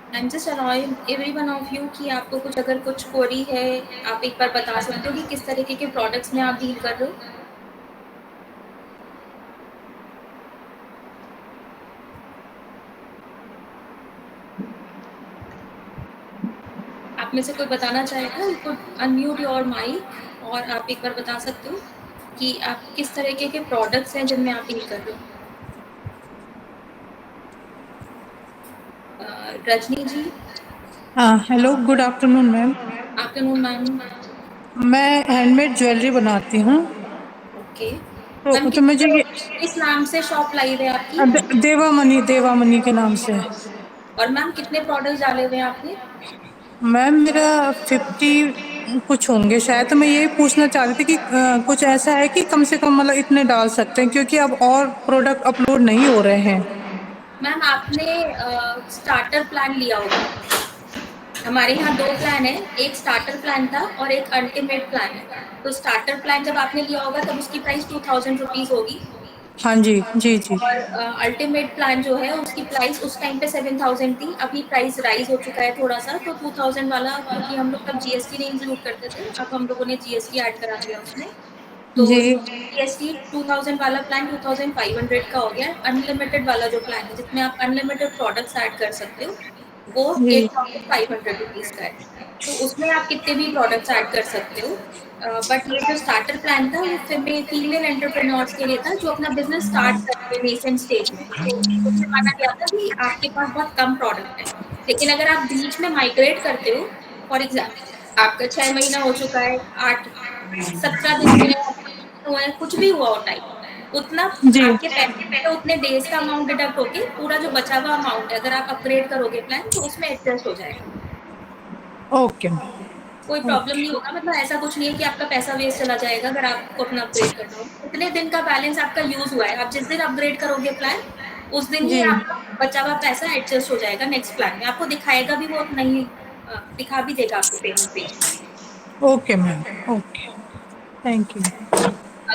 I am just allowing everyone of you कि आपको कुछ अगर कुछ क्वेरी है, आप एक बार बता सकते हो कि किस तरीके के प्रोडक्ट्स में आप डील कर रहे हो? आप में से कोई बताना चाहेगा? You could unmute your mic और आप एक बार बता सकते हो कि आप किस तरीके के प्रोडक्ट्स हैं जिनमें आप डील कर रहे हो? रजनी जी। हाँ, hello, good afternoon ma'am. Afternoon ma'am. मैं हैंडमेड ज्वेलरी बनाती हूँ। ओके मैम, तो मुझे ये किस नाम से शॉप लाइव है आपकी? देवामणि के नाम से। और मैम कितने प्रोडक्ट्स डाले हुए हैं आपने? मैम मेरा 50 कुछ होंगे शायद। तो मैं यही पूछना चाह रही थी कि कुछ ऐसा है कि कम से कम मतलब इतने डाल सकते हैं, क्योंकि अब और प्रोडक्ट अपलोड नहीं हो रहे हैं। मैम आपने स्टार्टर प्लान लिया होगा। हमारे यहाँ दो प्लान है, एक स्टार्टर प्लान था और एक अल्टीमेट प्लान है। तो स्टार्टर प्लान जब आपने लिया होगा तब उसकी प्राइस 2000 रुपीज होगी। हाँ जी, जी जी। और अल्टीमेट प्लान जो है उसकी प्राइस उस टाइम पे 7000 थी। अभी प्राइस राइज हो चुका है थोड़ा सा, तो 2000 वाला, क्योंकि हम लोग तब जीएसटी नहीं इंक्लूड करते थे, अब हम लोगों ने जीएसटी ऐड करा दिया उसमें। तो जी जीएसटी 2000 वाला प्लान 2500 का हो गया। अनलिमिटेड वाला जो प्लान है जिसमें आप अनलिमिटेड प्रोडक्ट्स ऐड कर सकते हो, वो जी 8500 रुपीज का है। तो उसमें आप कितने भी प्रोडक्ट्स ऐड कर सकते हो। बट ये जो स्टार्टर प्लान था वो फीमेल एंटरप्रेन्योर्स के लिए था जो अपना बिजनेस स्टार्ट कर रहे हैं नेसेंट स्टेज में। तो उससे माना गया था कि आपके पास बहुत कम प्रोडक्ट है, लेकिन अगर आप बीच में माइग्रेट करते हो, फॉर एग्जाम्पल आपका 6 महीना हो चुका है, 8 17 दिन हुए हैं, 15 दिन हुए हैं, कुछ भी हुआ हो टाइम, उतना जी। आपके पैसे पे उतने डेज का अमाउंट डिडक्ट होके पूरा जो बचा हुआ अमाउंट है, अगर आप अपग्रेड करोगे प्लान तो उसमें एडजस्ट हो जाएगा। ओके कोई प्रॉब्लम ओके। नहीं होगा, मतलब ऐसा कुछ नहीं है कि आपका पैसा वेस्ट चला जाएगा अगर आपको अपना अपग्रेड करना हो। कितने दिन का बैलेंस आपका यूज हुआ है, आप जिस दिन अपग्रेड करोगे प्लान उस दिन ही जी आपका बचा हुआ पैसा एडजस्ट हो जाएगा नेक्स्ट प्लान में। आपको दिखाएगा भी वो नहीं, दिखा भी देगा आपको पेमेंट पेज में। Okay ma'am, okay, thank you.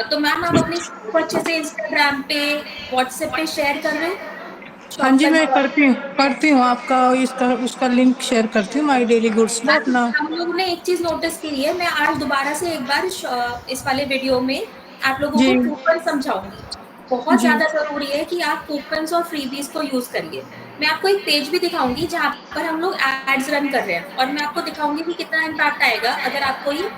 तो मैम आप अपनी शॉप अच्छे से इंस्टाग्राम पे, व्हाट्सएप पे शेयर कर रहे हो हाँ शॉप जी, का मैं लिंक? करती हूँ आपका इसका उसका लिंक शेयर करती हूँ, माई डेली गुड्स ना मैम अपना। हम लोगों ने एक चीज नोटिस की है, मैं आज दोबारा से एक बार इस वाले वीडियो में आप लोगों जी को कूपन समझाऊंगी। बहुत जी ज्यादा जरूरी है कि आप कूपन्स और फ्रीबीज को यूज करिए। मैं आपको एक पेज भी दिखाऊंगी जहाँ पर हम लोग एड्स रन कर रहे हैं, और मैं आपको दिखाऊंगी कि कितना इम्पैक्ट आएगा अगर आप कोई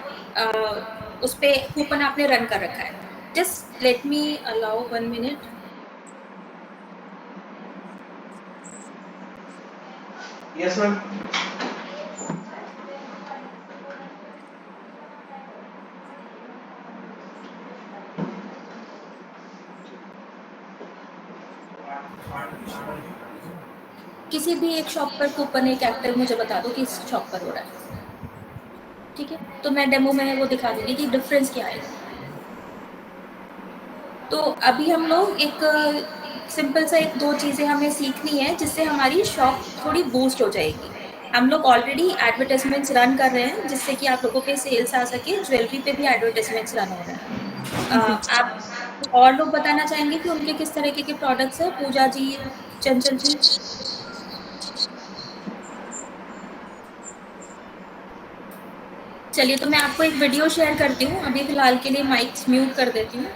उस पे कूपन आपने रन कर रखा है। Just let me allow 1 minute. Yes ma'am. किसी भी एक शॉप पर कूपन एक एक्टिव मुझे बता दो कि इस शॉप पर हो रहा है, ठीक है? तो मैं डेमो में वो दिखा दूंगी कि डिफरेंस क्या है। तो अभी हम लोग एक सिंपल सा एक दो चीज़ें हमें सीखनी है जिससे हमारी शॉप थोड़ी बूस्ट हो जाएगी। हम लोग ऑलरेडी एडवर्टाइजमेंट्स रन कर रहे हैं जिससे कि आप लोगों पे सेल्स आ सके। ज्वेलरी पे भी एडवर्टाइजमेंट्स रन हो रहे हैं। जी। आप और लोग बताना चाहेंगे कि उनके किस तरीके के प्रोडक्ट्स हैं? पूजा जी, चंचल जी। चलिए, तो मैं आपको एक वीडियो शेयर करती हूँ, अभी फिलहाल के लिए माइक्स म्यूट कर देती हूँ।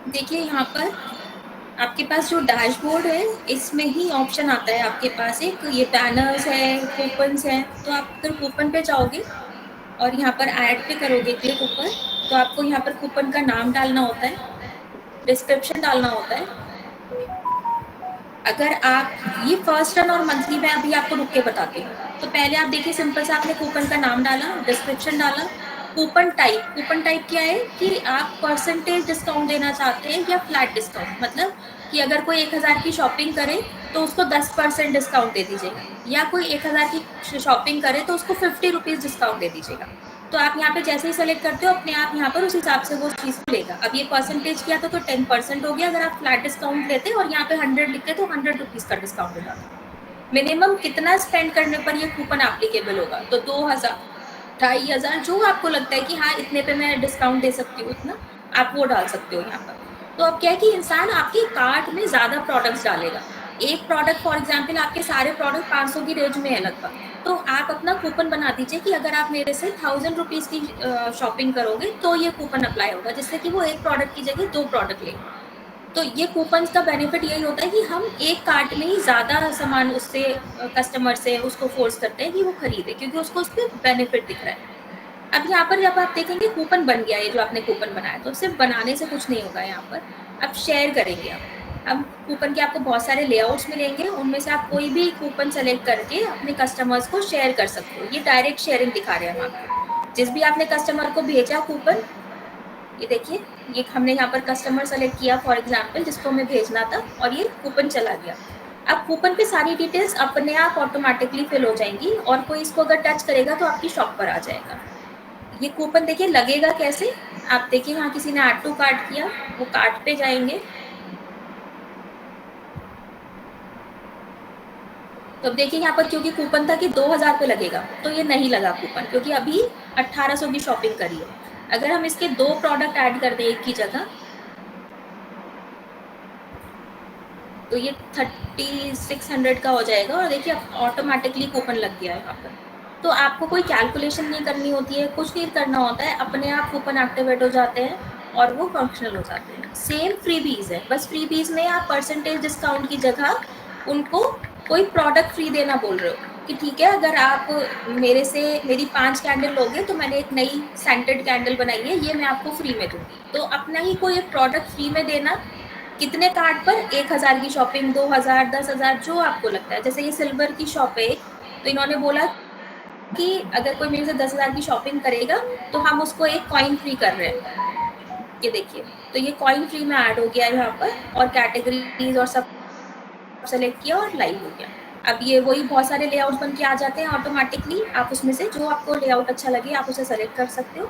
देखिए यहाँ पर आपके पास जो डैशबोर्ड है इसमें ही ऑप्शन आता है आपके पास, एक ये बैनर्स है, कूपन्स हैं। तो आप अगर कूपन पे जाओगे और यहाँ पर ऐड पे करोगे क्लिक ऊपर, तो आपको यहाँ पर कूपन का नाम डालना होता है, डिस्क्रिप्शन डालना होता है। अगर आप ये फर्स्ट रन और मंथली में अभी आपको रुक के बताती हूँ। तो पहले आप देखिए, सिंपल से आपने कूपन का नाम डाला, डिस्क्रिप्शन डाला, कूपन टाइप क्या है कि आप परसेंटेज डिस्काउंट देना चाहते हैं या फ्लैट डिस्काउंट, मतलब कि अगर कोई 1000 की शॉपिंग करे तो उसको 10% डिस्काउंट दे दीजिएगा, या कोई 1000 की शॉपिंग करे तो उसको 50 रुपीज डिस्काउंट दे दीजिएगा। तो आप यहाँ पे जैसे ही सेलेक्ट करते हो अपने आप यहाँ पर उस हिसाब से वो चीज़ को लेगा। अब ये परसेंटेज किया था तो 10% हो गया, अगर आप फ्लैट डिस्काउंट लेते और यहाँ पे 100 लिखते तो 100 रुपीज़ का डिस्काउंट हो जाता। मिनिमम कितना स्पेंड करने पर ये कूपन एप्लीकेबल होगा, तो 2000 2500 जो आपको लगता है कि हाँ इतने पे मैं डिस्काउंट दे सकती हूँ उतना, आप वो डाल सकते हो यहाँ पर। तो अब क्या है कि इंसान आपके कार्ट में ज़्यादा प्रोडक्ट्स डालेगा। एक प्रोडक्ट फॉर एग्जांपल आपके सारे प्रोडक्ट 500 की रेंज में है लगभग, तो आप अपना कूपन बना दीजिए कि अगर आप मेरे से 1000 रुपीज़ की शॉपिंग करोगे तो ये कूपन अप्लाई होगा, जिससे कि वो एक प्रोडक्ट की जगह 2 प्रोडक्ट ले। तो ये कूपन्स का बेनिफिट यही होता है कि हम एक कार्ट में ही ज़्यादा सामान उससे कस्टमर से उसको फोर्स करते हैं कि वो खरीदे, क्योंकि उसको उस पर बेनिफिट दिख रहा है। अब यहाँ पर जब आप देखेंगे कूपन बन गया, ये जो आपने कूपन बनाया, तो सिर्फ बनाने से कुछ नहीं होगा। यहाँ पर आप शेयर करेंगे। अब कूपन के आपको बहुत सारे लेआउट्स मिलेंगे, उनमें से आप कोई भी कूपन सेलेक्ट करके अपने कस्टमर्स को शेयर कर सकते हो। ये डायरेक्ट शेयरिंग दिखा रहे हैं हम आपको। जिस भी आपने कस्टमर को भेजा कूपन, ये देखिए, ये हमने यहाँ पर कस्टमर सेलेक्ट किया फॉर एग्जांपल जिसको हमें भेजना था, और ये कूपन चला गया। अब कूपन पे सारी डिटेल्स अपने आप ऑटोमेटिकली फिल हो जाएंगी, और कोई इसको अगर टच करेगा तो आपकी शॉप पर आ जाएगा। ये कूपन देखिए लगेगा कैसे, आप देखिए यहाँ किसी ने ऐड टू कार्ट किया, वो कार्ट पे जाएंगे, तो अब देखिए यहाँ पर क्योंकि कूपन था कि 2000 पे लगेगा, तो ये नहीं लगा कूपन, क्योंकि अभी 1800 की शॉपिंग करी है। अगर हम इसके 2 प्रोडक्ट ऐड कर दें एक की जगह, तो ये 3600 का हो जाएगा, और देखिए ऑटोमेटिकली कूपन लग गया है यहाँ पर। तो आपको कोई कैलकुलेशन नहीं करनी होती है, कुछ नहीं करना होता है, अपने आप कूपन एक्टिवेट हो जाते हैं और वो फंक्शनल हो जाते हैं। सेम फ्रीबीज है, बस फ्रीबीज में आप परसेंटेज डिस्काउंट की जगह उनको कोई प्रोडक्ट फ्री देना बोल रहे हो कि ठीक है, अगर आप मेरे से मेरी 5 कैंडल लोगे तो मैंने एक नई सेंटेड कैंडल बनाई है, ये मैं आपको फ्री में दूंगी। तो अपना ही कोई एक प्रोडक्ट फ्री में देना, कितने कार्ड पर, 1000 की शॉपिंग, 2000, 10,000, जो आपको लगता है। जैसे ये सिल्वर की शॉप है, तो इन्होंने बोला कि अगर कोई मेरे से 10,000 की शॉपिंग करेगा तो हम उसको एक कॉइन फ्री कर रहे हैं। ये देखिए, तो ये कॉइन फ्री में ऐड हो गया यहाँ पर, और कैटेगरीज और सब सेलेक्ट किया और लाइव हो गया। अब ये वही बहुत सारे लेआउट बन के आ जाते हैं ऑटोमेटिकली, आप उसमें से जो आपको लेआउट अच्छा लगे आप उसे सेलेक्ट कर सकते हो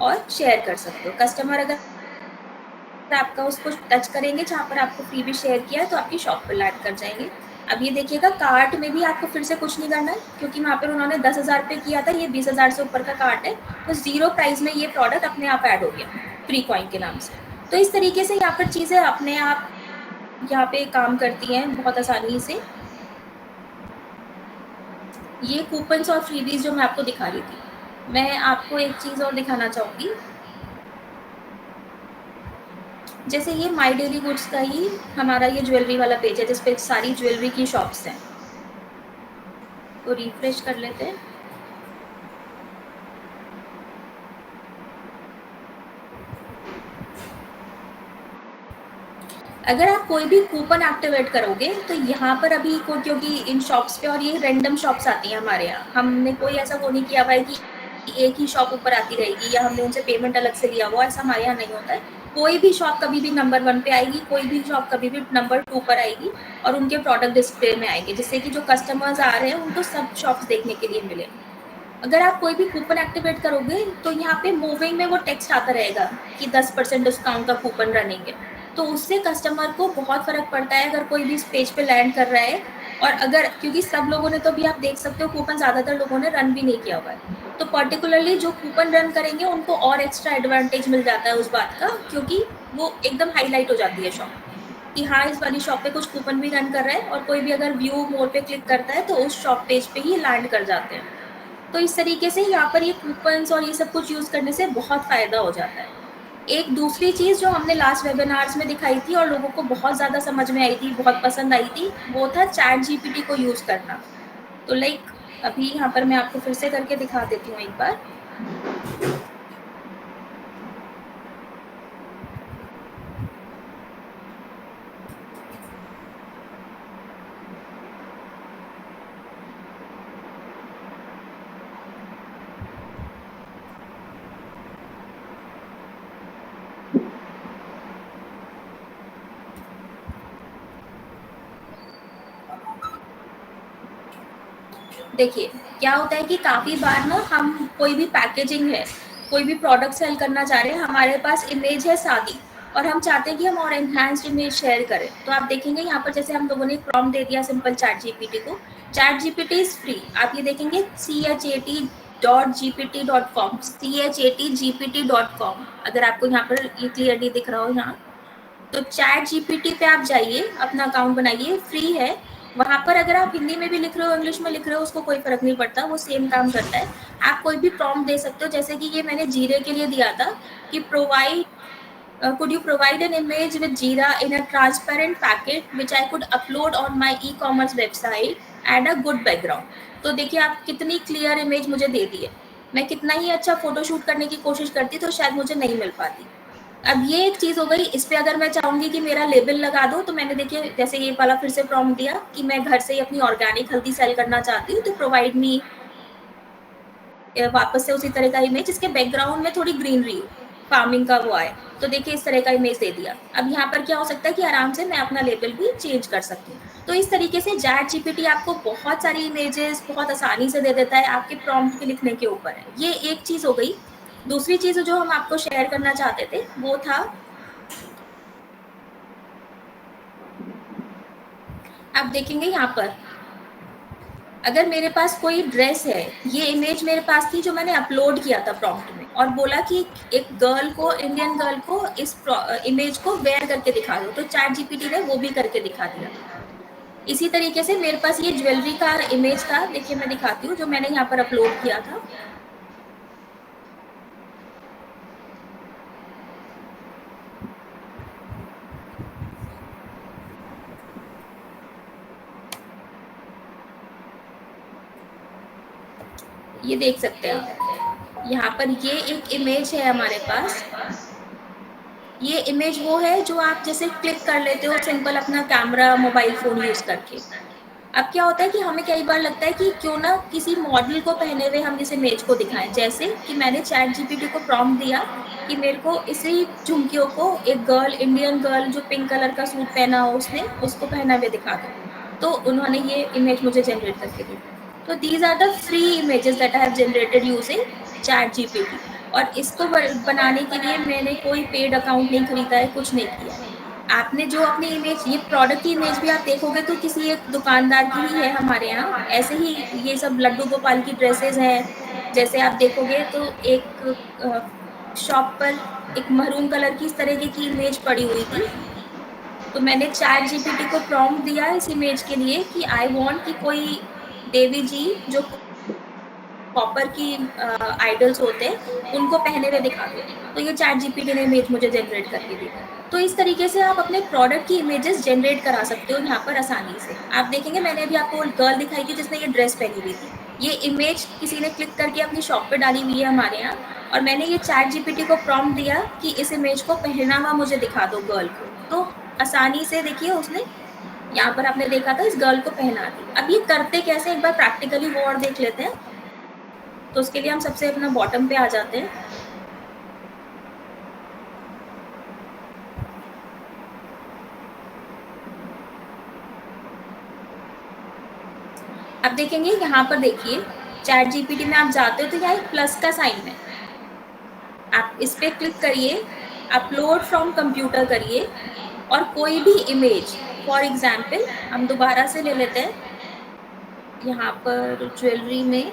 और शेयर कर सकते हो। कस्टमर अगर आपका उसको टच करेंगे जहाँ पर आपको फ्री भी शेयर किया है, तो आपकी शॉप पर लैंड कर जाएंगे। अब ये देखिएगा, कार्ट में भी आपको फिर से कुछ नहीं करना है, क्योंकि वहाँ पर उन्होंने 10,000 पे किया था, ये 20,000 से ऊपर का कार्ट है, तो 0 प्राइस में ये प्रोडक्ट अपने आप ऐड हो गया फ्री कॉइन के नाम से। तो इस तरीके से यहाँ पर चीज़ें अपने आप यहाँ पे काम करती हैं बहुत आसानी से। ये कूपन्स और फ्रीबीज जो मैं आपको दिखा रही थी। मैं आपको एक चीज़ और दिखाना चाहूँगी, जैसे ये माई डेली गुड्स का ही हमारा ये ज्वेलरी वाला पेज है जिसपे सारी ज्वेलरी की शॉप्स हैं, तो रिफ्रेश कर लेते हैं। अगर आप कोई भी कूपन एक्टिवेट करोगे तो यहाँ पर अभी को, क्योंकि इन शॉप्स पे, और ये रैंडम शॉप्स आती हैं हमारे यहाँ, हमने कोई ऐसा वो नहीं किया हुआ है कि एक ही शॉप ऊपर आती रहेगी या हमने उनसे पेमेंट अलग से लिया हुआ, ऐसा हमारे यहाँ नहीं होता है। कोई भी शॉप कभी भी नंबर 1 पे आएगी, कोई भी शॉप कभी भी नंबर 2 पर आएगी, और उनके प्रोडक्ट डिस्प्ले में आएंगे, जिससे कि जो कस्टमर्स आ रहे हैं उनको सब शॉप्स देखने के लिए मिले। अगर आप कोई भी कूपन एक्टिवेट करोगे तो यहाँ पे मूविंग में वो टेक्स्ट आता रहेगा कि 10% डिस्काउंट का कूपन रनिंग है, तो उससे कस्टमर को बहुत फर्क पड़ता है अगर कोई भी इस पेज पे लैंड कर रहा है। और अगर, क्योंकि सब लोगों ने, तो भी आप देख सकते हो कूपन ज़्यादातर लोगों ने रन भी नहीं किया हुआ है, तो पर्टिकुलरली जो कूपन रन करेंगे उनको और एक्स्ट्रा एडवांटेज मिल जाता है उस बात का, क्योंकि वो एकदम हाईलाइट हो जाती है शॉप कि हाँ इस वाली शॉप पे कुछ कूपन भी रन कर रहा है, और कोई भी अगर व्यू मोर पे क्लिक करता है तो उस शॉप पेज पे ही लैंड कर जाते हैं। तो इस तरीके से यहाँ पर ये कूपन्स और ये सब कुछ यूज़ करने से बहुत फ़ायदा हो जाता है। एक दूसरी चीज़ जो हमने लास्ट वेबिनार्स में दिखाई थी और लोगों को बहुत ज़्यादा समझ में आई थी, बहुत पसंद आई थी, वो था चैट जीपीटी को यूज़ करना। तो लाइक अभी यहाँ पर मैं आपको फिर से करके दिखा देती हूँ एक बार। देखिए, क्या होता है कि काफ़ी बार ना हम कोई भी पैकेजिंग है, कोई भी प्रोडक्ट सेल करना चाह रहे हैं, हमारे पास इमेज है सादी और हम चाहते हैं कि हम और एनहांस्ड इमेज शेयर करें। तो आप देखेंगे यहाँ पर जैसे हम लोगों ने एक प्रॉम्प्ट दे दिया सिंपल चैट जीपीटी को। Chat GPT is free. आप ये देखेंगे chat.gpt.com, chatgpt.com, अगर आपको यहाँ पर ये क्लियरली दिख रहा हो यहाँ। तो चैट जीपीटी पे आप जाइए, अपना अकाउंट बनाइए, फ्री है। वहां पर अगर आप हिंदी में भी लिख रहे हो, इंग्लिश में लिख रहे हो, उसको कोई फर्क नहीं पड़ता, वो सेम काम करता है। आप कोई भी प्रॉम्प्ट दे सकते हो, जैसे कि ये मैंने जीरे के लिए दिया था कि could you provide an image with Jira in a transparent packet which I could upload on my e-commerce website and a good background। तो देखिए आप कितनी क्लियर इमेज मुझे दे दी है। मैं कितना ही अच्छा फोटोशूट करने की कोशिश करती तो शायद मुझे नहीं मिल पाती। अब ये एक चीज हो गई। इस पे अगर मैं चाहूंगी कि मेरा लेबल लगा दो, तो मैंने देखिए जैसे ये वाला फिर से प्रॉम्प्ट दिया कि मैं घर से ही अपनी ऑर्गेनिक हल्दी सेल करना चाहती हूँ, तो प्रोवाइड मी वापस से उसी तरह का इमेज जिसके बैकग्राउंड में थोड़ी ग्रीनरी हो, फार्मिंग का वो आए। तो देखिए इस तरह का इमेज दे दिया। अब यहाँ पर क्या हो सकता है कि आराम से मैं अपना लेबल भी चेंज कर सकती हूँ। तो इस तरीके से चैट जीपीटी आपको बहुत सारी इमेजेस बहुत आसानी से दे देता है, आपके प्रॉम्प्ट के लिखने के ऊपर है। ये एक चीज हो गई। दूसरी चीज जो हम आपको शेयर करना चाहते थे वो था, आप देखेंगे यहाँ पर अगर मेरे पास कोई ड्रेस है, ये इमेज मेरे पास थी जो मैंने अपलोड किया था प्रॉम्प्ट में और बोला कि एक गर्ल को, इंडियन गर्ल को इस इमेज को वेयर करके दिखा दो, तो चैट जीपीटी ने वो भी करके दिखा दिया। इसी तरीके से मेरे पास ये ज्वेलरी का इमेज था, देखिए मैं दिखाती हूँ, जो मैंने यहाँ पर अपलोड किया था। ये देख सकते हैं आप, यहाँ पर ये एक इमेज है हमारे पास। ये इमेज वो है जो आप जैसे क्लिक कर लेते हो सिंपल अपना कैमरा मोबाइल फोन यूज करके। अब क्या होता है कि हमें कई बार लगता है कि क्यों ना किसी मॉडल को पहने हुए हम इस इमेज को दिखाएं। जैसे कि मैंने चैट जीपीटी को प्रॉम्प्ट दिया कि मेरे को इसी झुमकियों को एक गर्ल, इंडियन गर्ल जो पिंक कलर का सूट पहना हो उसने, उसको पहना हुए दिखा दो, तो उन्होंने ये इमेज मुझे जनरेट करके दी। तो these are the free images that I have generated using chat GPT. और इसको बनाने के लिए मैंने कोई पेड अकाउंट नहीं खरीदा है, कुछ नहीं किया है। आपने जो अपनी इमेज, ये प्रोडक्ट की इमेज भी आप देखोगे तो किसी एक दुकानदार की ही है हमारे यहाँ। ऐसे ही ये सब लड्डू गोपाल की ड्रेसेस हैं, जैसे आप देखोगे तो एक शॉप पर एक मरून कलर की इस तरह की इमेज पड़ी हुई थी। तो मैंने चैट जीपीटी को प्रॉम्प्ट दिया इस इमेज के लिए कि आई वांट कि कोई देवी जी जो कॉपर की आइडल्स होते हैं उनको पहने हुए दिखा दो, तो ये चैट जीपीटी ने इमेज मुझे जनरेट करके दी। तो इस तरीके से आप अपने प्रोडक्ट की इमेजेस जनरेट करा सकते हो यहाँ पर आसानी से। आप देखेंगे मैंने अभी आपको गर्ल दिखाई थी जिसने ये ड्रेस पहनी हुई थी, ये इमेज किसी ने क्लिक करके अपनी शॉप पे डाली हुई है हमारे यहाँ। और मैंने ये चैट जीपीटी को प्रॉम्प्ट दिया कि इस इमेज को पहना हुआ मुझे दिखा दो गर्ल को, तो आसानी से देखिए उसने यहाँ पर आपने देखा था इस गर्ल को पहना दी। अब ये करते कैसे, एक बार प्रैक्टिकली वो और देख लेते हैं। तो उसके लिए हम सबसे अपना बॉटम पे आ जाते हैं। अब देखेंगे यहाँ पर देखिए चैट जीपीटी में आप जाते हो तो यहाँ एक प्लस का साइन है, आप इस पे क्लिक करिए, अपलोड फ्रॉम कंप्यूटर करिए और कोई भी इमेज, फॉर एग्जाम्पल हम दोबारा से ले लेते हैं यहाँ पर ज्वेलरी में,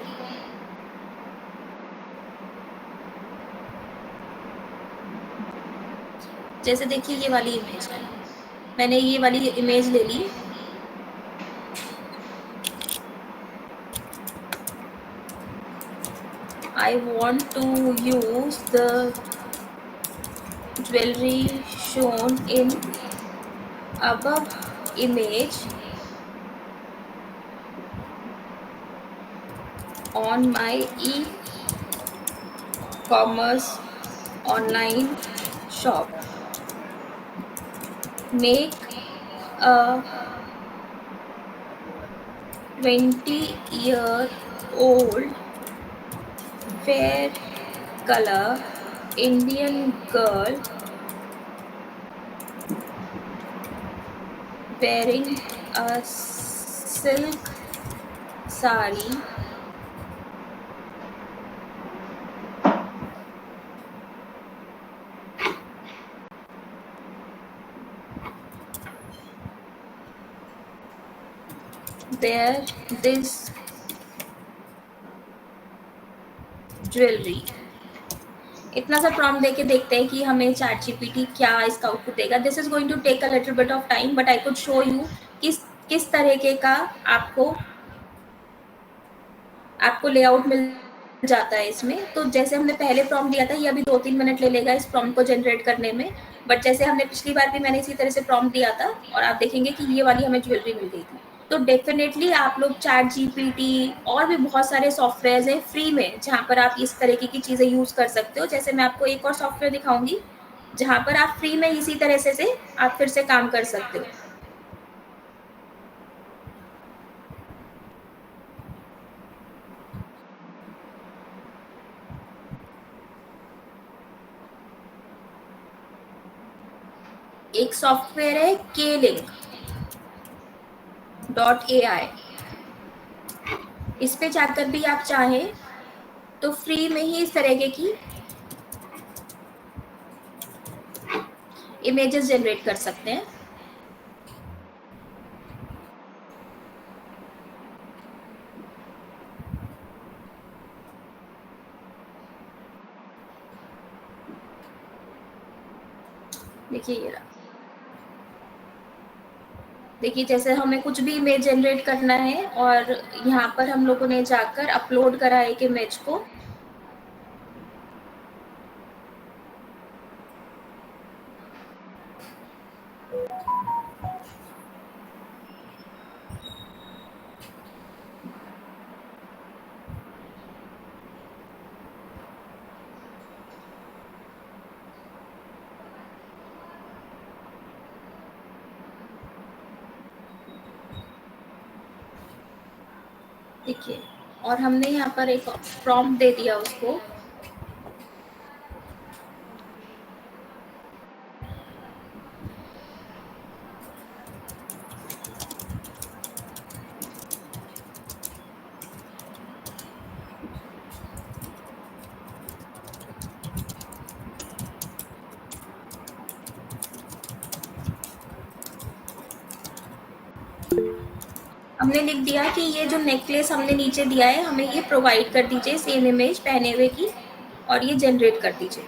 जैसे देखिए ये वाली इमेज है, मैंने ये वाली इमेज ले ली। I want to use the jewelry shown in above image on my e-commerce online shop. Make a 20-year-old fair color Indian girl wearing a silk sari, wear this jewellery. इतना सा प्रॉम्प्ट देके देखते हैं कि हमें चैट जीपीटी क्या इसका output देगा। This is going to take a little bit of time, but I could show you किस तरीके का आपको लेआउट मिल जाता है इसमें। तो जैसे हमने पहले प्रॉम्प्ट दिया था, ये अभी 2-3 मिनट ले लेगा इस प्रॉम्प्ट को जनरेट करने में, बट जैसे हमने पिछली बार भी मैंने इसी तरह से प्रॉम्प्ट दिया था और आप देखेंगे कि ये वाली हमें ज्वेलरी मिल गई थी। तो डेफिनेटली आप लोग चैट जीपीटी और भी बहुत सारे सॉफ्टवेयर हैं फ्री में, जहाँ पर आप इस तरीके की चीज़ें यूज़ कर सकते हो। जैसे मैं आपको एक और सॉफ्टवेयर दिखाऊंगी जहाँ पर आप फ्री में इसी तरह से आप फिर से काम कर सकते हो। एक सॉफ्टवेयर है KLink.ai, इस पे जाकर भी आप चाहें तो फ्री में ही इस तरीके की इमेजेस जनरेट कर सकते हैं। देखिए ये रहा। देखिए जैसे हमें कुछ भी इमेज जनरेट करना है और यहाँ पर हम लोगों ने जाकर अपलोड करा एक इमेज को। देखिए, और हमने यहाँ पर एक प्रॉम्प्ट दे दिया उसको। हमने लिख दिया कि ये जो नेकलेस हमने नीचे दिया है, हमें ये प्रोवाइड कर दीजिए सेम इमेज पहने हुए की, और ये जनरेट कर दीजिए।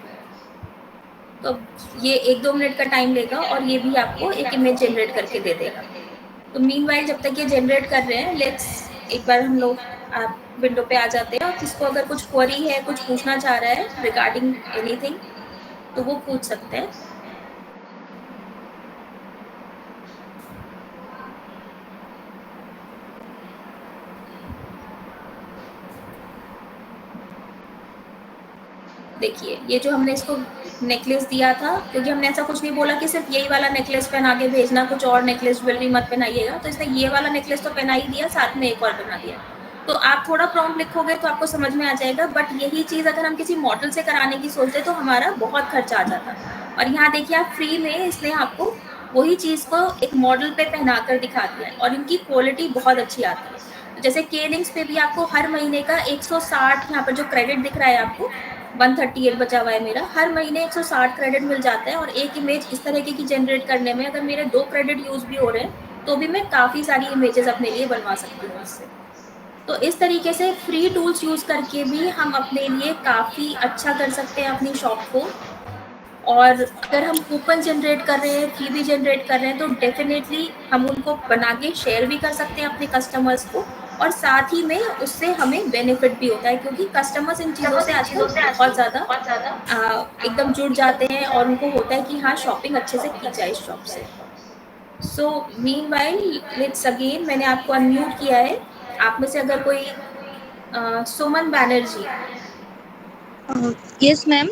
तो ये 1-2 मिनट का टाइम लेगा और ये भी आपको एक इमेज जनरेट करके दे देगा। तो मीनवाइल जब तक ये जनरेट कर रहे हैं, लेट्स एक बार हम लोग आप विंडो पे आ जाते हैं और किसको अगर कुछ क्वेरी है, कुछ पूछना चाह रहा है रिगार्डिंग एनीथिंग, तो वो पूछ सकते हैं। देखिए ये जो हमने इसको नेकलेस दिया था, क्योंकि हमने ऐसा कुछ नहीं बोला कि सिर्फ यही वाला नेकलेस पहना के भेजना, कुछ और नेकलेस ज्वेलरी मत पहनाइएगा, तो इसने ये वाला नेकलेस तो पहना ही दिया, साथ में एक और पहना दिया। तो आप थोड़ा प्रॉम्प्ट लिखोगे तो आपको समझ में आ जाएगा, बट यही चीज़ अगर हम किसी मॉडल से कराने की सोचते तो हमारा बहुत खर्चा आ जाता। और यहाँ देखिए आप फ्री में इसने आपको वही चीज़ को एक मॉडल पे पहना कर दिखा दिया है, और इनकी क्वालिटी बहुत अच्छी आती है। जैसे केलिंग्स पे भी आपको हर महीने का 160, यहाँ पर जो क्रेडिट दिख रहा है आपको 138 बचा हुआ है मेरा, हर महीने 160 क्रेडिट मिल जाता है। और एक इमेज इस तरीके की जनरेट करने में अगर मेरे 2 क्रेडिट यूज भी हो रहे हैं तो भी मैं काफ़ी सारी इमेजेस अपने लिए बनवा सकती हूँ इससे। तो इस तरीके से फ्री टूल्स यूज़ करके भी हम अपने लिए काफ़ी अच्छा कर सकते हैं अपनी शॉप को। और अगर हम कूपन जनरेट कर रहे हैं, फ्री भी जनरेट कर रहे हैं, तो डेफिनेटली हम उनको बना के शेयर भी कर सकते हैं अपने कस्टमर्स को, और साथ ही में उससे हमें बेनिफिट भी होता है, क्योंकि कस्टमर्स इन चीज़ों से आजकल बहुत ज़्यादा एकदम जुड़ जाते हैं और उनको होता है कि हाँ शॉपिंग अच्छे से की जाए इस शॉप से। सो मीनवाइल लेट्स अगेन, मैंने आपको अनम्यूट किया है। आप में से अगर कोई सुमन बैनर्जी। यस मैम,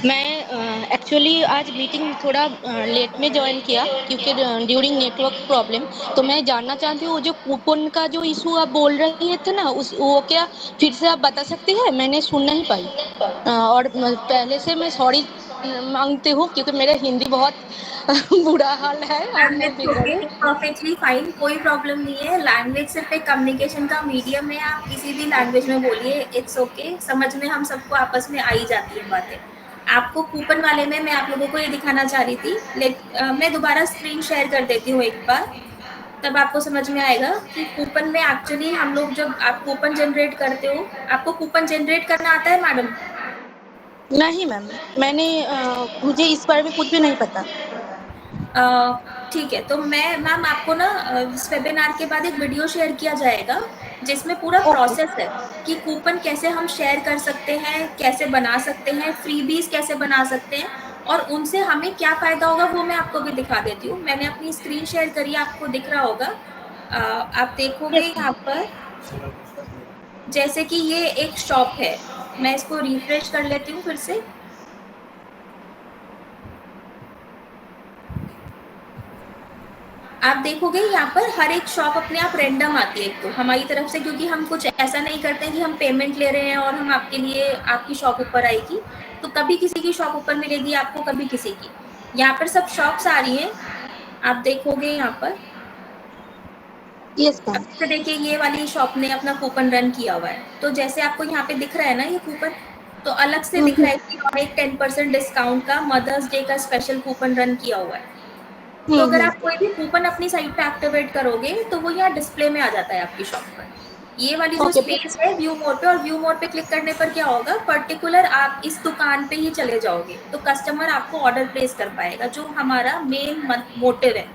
मैं एक्चुअली आज मीटिंग थोड़ा लेट में ज्वाइन किया क्योंकि ड्यूरिंग नेटवर्क प्रॉब्लम। तो मैं जानना चाहती हूँ जो कूपन का जो इशू आप बोल रही थे ना, उस वो क्या फिर से आप बता सकती है? मैंने सुन नहीं पाई। और पहले से मैं सॉरी मांगती हूँ क्योंकि मेरा हिंदी बहुत बुरा हाल है और मैम मैं इट्स बिगड़ ओके, परफेक्टली फाइन, कोई प्रॉब्लम नहीं है। लैंग्वेज सिर्फ एक कम्युनिकेशन का मीडियम है, आप किसी भी लैंग्वेज में बोलिए, इट्स ओके। समझ में हम सबको आपस में आ ही जाती है बातें। आपको कूपन वाले में मैं आप लोगों को ये दिखाना चाह रही थी, मैं दोबारा स्क्रीन शेयर कर देती हूँ एक बार, तब आपको समझ में आएगा कि कूपन में एक्चुअली हम लोग जब आप कूपन जनरेट करते हो, आपको कूपन जनरेट करना आता है मैडम? नहीं मैम, मैंने मुझे इस बारे में कुछ भी नहीं पता। ठीक है, तो मैं मैम आपको ना इस वेबिनार के बाद एक वीडियो शेयर किया जाएगा जिसमें पूरा ओके। प्रोसेस है कि कूपन कैसे हम शेयर कर सकते हैं, कैसे बना सकते हैं, फ्रीबीज कैसे बना सकते हैं और उनसे हमें क्या फायदा होगा वो मैं आपको भी दिखा देती हूँ। मैंने अपनी स्क्रीन शेयर करी, आपको दिख रहा होगा। आप देखोगे यस यहाँ मैम। पर जैसे कि ये एक शॉप है, मैं इसको रिफ्रेश कर लेती हूँ फिर से। आप देखोगे यहाँ पर हर एक शॉप अपने आप रैंडम आती है, एक तो हमारी तरफ से, क्योंकि हम कुछ ऐसा नहीं करते हैं कि हम पेमेंट ले रहे हैं और हम आपके लिए आपकी शॉप ऊपर आएगी, तो कभी किसी की शॉप ऊपर मिलेगी आपको, कभी किसी की। यहाँ पर सब शॉप्स आ रही हैं, आप देखोगे यहाँ पर। यस अब मैम। जैसे देखिए ये वाली शॉप ने अपना कूपन रन किया हुआ है, तो जैसे आपको यहाँ पे दिख रहा है ना ये कूपन, तो अलग से दिख रहा है कि और एक 10% डिस्काउंट का मदर्स डे का स्पेशल कूपन रन किया हुआ है। तो अगर आप कोई भी कूपन अपनी साइट पे एक्टिवेट करोगे तो वो यहाँ डिस्प्ले में आ जाता है आपकी शॉप पर। ये वाली जो ओके। स्पेस है व्यू मोड पे, और व्यू मोड पे क्लिक करने पर क्या होगा, पर्टिकुलर आप इस दुकान पे ही चले जाओगे तो कस्टमर आपको ऑर्डर प्लेस कर पाएगा, जो हमारा मेन मोटिव है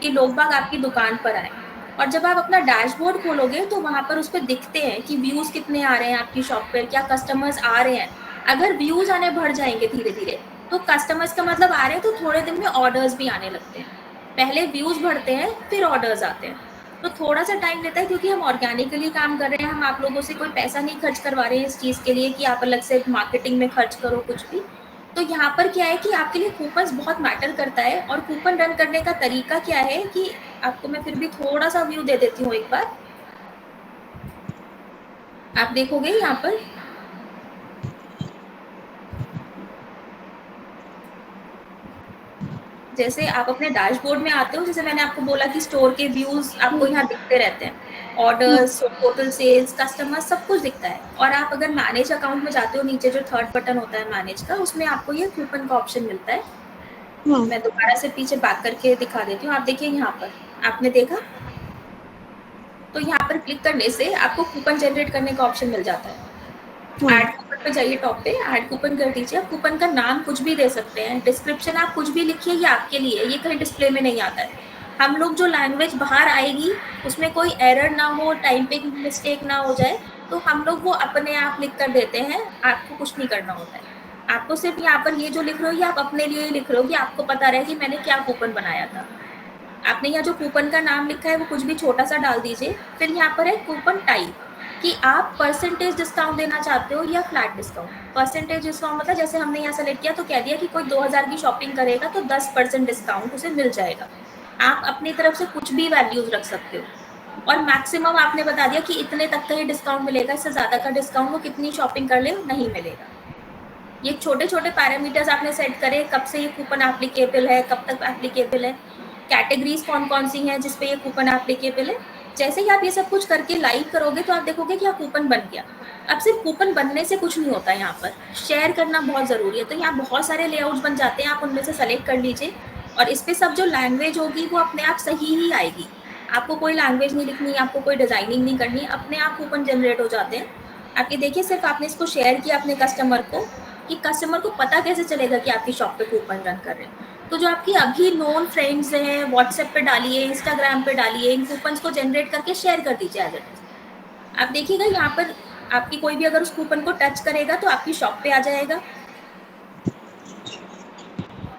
कि लोग बाग आपकी दुकान पर आए। और जब आप अपना डैशबोर्ड खोलोगे तो वहां पर उस पर दिखते हैं कि व्यूज कितने आ रहे हैं आपकी शॉप पर, क्या कस्टमर्स आ रहे हैं। अगर व्यूज आने बढ़ जाएंगे धीरे धीरे तो कस्टमर्स का मतलब आ रहे हैं, तो थोड़े दिन में ऑर्डर्स भी आने लगते हैं। पहले व्यूज बढ़ते हैं फिर ऑर्डर्स आते हैं, तो थोड़ा सा टाइम लेता है क्योंकि हम ऑर्गेनिकली काम कर रहे हैं, हम आप लोगों से कोई पैसा नहीं खर्च करवा रहे हैं इस चीज़ के लिए कि आप अलग से मार्केटिंग में खर्च करो कुछ भी। तो यहाँ पर क्या है कि आपके लिए कूपन्स बहुत मैटर करता है, और कूपन रन करने का तरीका क्या है कि आपको मैं फिर भी थोड़ा सा व्यू दे देती हूँ एक बार। आप देखोगे यहाँ पर जैसे आप अपने डैशबोर्ड में आते हो, जैसे मैंने आपको बोला कि स्टोर के व्यूज आपको यहाँ दिखते रहते हैं, ऑर्डर्स, टोटल सेल्स, कस्टमर, सब कुछ दिखता है। और आप अगर मैनेज अकाउंट में जाते हो, नीचे जो थर्ड बटन होता है मैनेज का, उसमें आपको ये कूपन का ऑप्शन मिलता है। मैं दोबारा से पीछे बैक करके दिखा देती हूँ। आप देखिए यहाँ पर, आपने देखा, तो यहाँ पर क्लिक करने से आपको कूपन जनरेट करने का ऑप्शन मिल जाता है। ऐड कूपन पे जाइए, टॉप पे ऐड कूपन कर दीजिए। आप कूपन का नाम कुछ भी दे सकते हैं, डिस्क्रिप्शन आप कुछ भी लिखिए, ये आपके लिए, ये कहीं डिस्प्ले में नहीं आता है। हम लोग जो लैंग्वेज बाहर आएगी उसमें कोई एरर ना हो, टाइपिंग मिस्टेक ना हो जाए, तो हम लोग वो अपने आप लिख कर देते हैं, आपको कुछ नहीं करना होता है। आपको सिर्फ यहाँ पर ये जो लिख रहे हो ये आप अपने लिए ही लिख रहे हो कि आपको पता रहे कि मैंने क्या कूपन बनाया था। आपने यहाँ जो कूपन का नाम लिखा है वो कुछ भी छोटा सा डाल दीजिए। फिर यहाँ पर है कूपन टाइप, कि आप परसेंटेज डिस्काउंट देना चाहते हो या फ्लैट डिस्काउंट। परसेंटेज डिस्काउंट मतलब जैसे हमने यहाँ सेलेक्ट किया तो कह दिया कि कोई 2000 की शॉपिंग करेगा तो 10% डिस्काउंट उसे मिल जाएगा। आप अपनी तरफ से कुछ भी वैल्यूज रख सकते हो, और मैक्सिमम आपने बता दिया कि इतने तक का ही डिस्काउंट मिलेगा, इससे ज़्यादा का डिस्काउंट वो कितनी शॉपिंग कर ले नहीं मिलेगा। ये छोटे छोटे पैरामीटर्स आपने सेट करे, कब से ये कूपन एप्लीकेबल है, कब तक एप्लीकेबल है, कैटेगरीज कौन कौन सी हैं जिसपे ये कूपन एप्लीकेबल है। जैसे ही आप ये सब कुछ करके लाइव करोगे तो आप देखोगे कि यहाँ कूपन बन गया। अब सिर्फ कूपन बनने से कुछ नहीं होता, यहाँ पर शेयर करना बहुत ज़रूरी है। तो यहाँ बहुत सारे लेआउट्स बन जाते हैं, आप उनमें से सेलेक्ट कर लीजिए, और इस पर सब जो लैंग्वेज होगी वो अपने आप सही ही आएगी। आपको कोई लैंग्वेज नहीं लिखनी, आपको कोई डिजाइनिंग नहीं करनी, अपने आप कूपन जनरेट हो जाते हैं। आपके देखिए सिर्फ आपने इसको शेयर किया अपने कस्टमर को, कि कस्टमर को पता कैसे चलेगा कि आपकी शॉप पे कूपन रन कर रहे हैं। तो जो आपकी अभी नोन फ्रेंड्स हैं व्हाट्सएप पे डालिए, इंस्टाग्राम पे डालिए, इन कूपन्स को जनरेट करके शेयर कर दीजिए एज इट इज। आप देखिएगा यहाँ पर आपकी कोई भी अगर उस कूपन को टच करेगा तो आपकी शॉप पे आ जाएगा,